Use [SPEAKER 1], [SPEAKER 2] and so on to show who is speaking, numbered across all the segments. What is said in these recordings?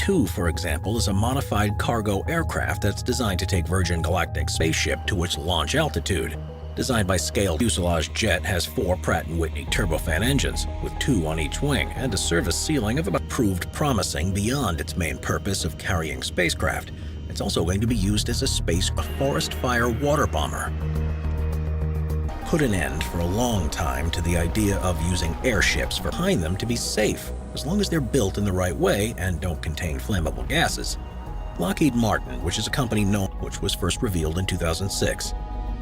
[SPEAKER 1] B-2, for example, is a modified cargo aircraft that's designed to take Virgin Galactic's spaceship to its launch altitude. Designed by Scale, fuselage jet has 4 Pratt & Whitney turbofan engines, with 2 on each wing, and a service ceiling of about proved promising beyond its main purpose of carrying spacecraft. It's also going to be used as a forest fire water bomber. Put an end for a long time to the idea of using airships behind them to be safe, as long as they're built in the right way and don't contain flammable gases. Lockheed Martin, which is a company which was first revealed in 2006,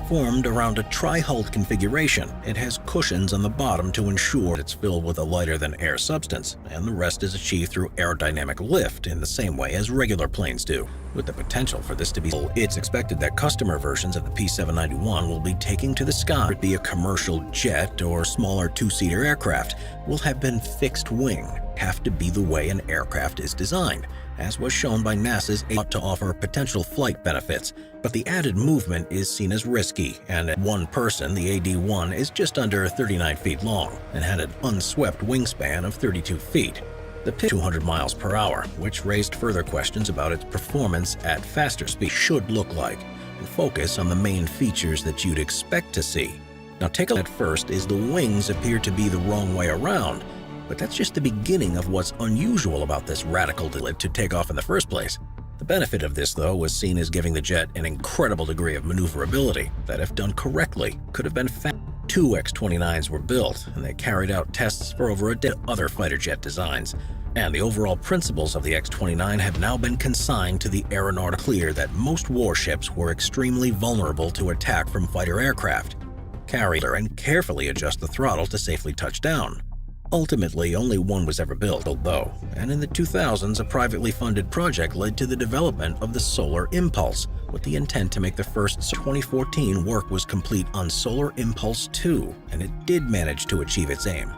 [SPEAKER 1] formed around a tri-hulled configuration. It has cushions on the bottom to ensure it's filled with a lighter-than-air substance, and the rest is achieved through aerodynamic lift in the same way as regular planes do. With the potential for this to be it's expected that customer versions of the P-791 will be taking to the sky. It be a commercial jet or smaller 2-seater aircraft will have been fixed wing, have to be the way an aircraft is designed, as was shown by NASA's to offer potential flight benefits, but the added movement is seen as risky, and at one person, the AD-1 is just under 39 feet long and had an unswept wingspan of 32 feet. The 200 miles per hour, which raised further questions about its performance at faster speed should look like, and focus on the main features that you'd expect to see. Now take a look at first is the wings appear to be the wrong way around, but that's just the beginning of what's unusual about this radical delay to take off in the first place. The benefit of this, though, was seen as giving the jet an incredible degree of maneuverability that, if done correctly, could have been found. 2 X-29s were built, and they carried out tests for over a dozen other fighter jet designs. And the overall principles of the X-29 have now been consigned to the aeronautical clear that most warships were extremely vulnerable to attack from fighter aircraft. Carry and carefully adjust the throttle to safely touch down. Ultimately, only one was ever built, though, and in the 2000s, a privately funded project led to the development of the Solar Impulse, with the intent to make the first. 2014 work was complete on Solar Impulse 2, and it did manage to achieve its aim.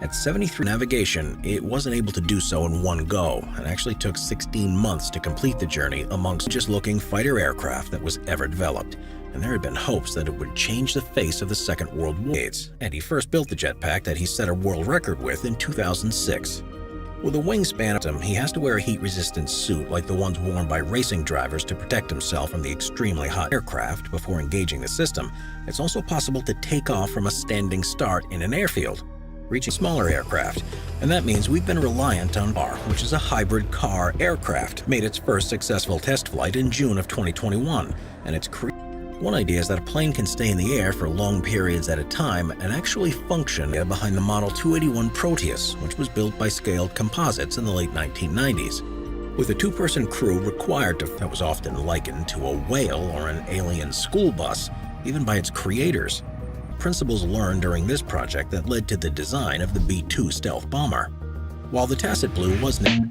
[SPEAKER 1] At 73 navigation, it wasn't able to do so in one go, and actually took 16 months to complete the journey amongst just-looking fighter aircraft that was ever developed. And there had been hopes that it would change the face of the Second World War. And he first built the jetpack that he set a world record with in 2006. With a wingspan, he has to wear a heat-resistant suit like the ones worn by racing drivers to protect himself from the extremely hot aircraft before engaging the system. It's also possible to take off from a standing start in an airfield, reaching smaller aircraft. And that means we've been reliant on SOAR, which is a hybrid car aircraft, made its first successful test flight in June of 2021, and it's one idea is that a plane can stay in the air for long periods at a time and actually function behind the Model 281 Proteus, which was built by Scaled Composites in the late 1990s. With a 2-person crew required that was often likened to a whale or an alien school bus, even by its creators. Principles learned during this project that led to the design of the B-2 stealth bomber. While the Tacit Blue wasn't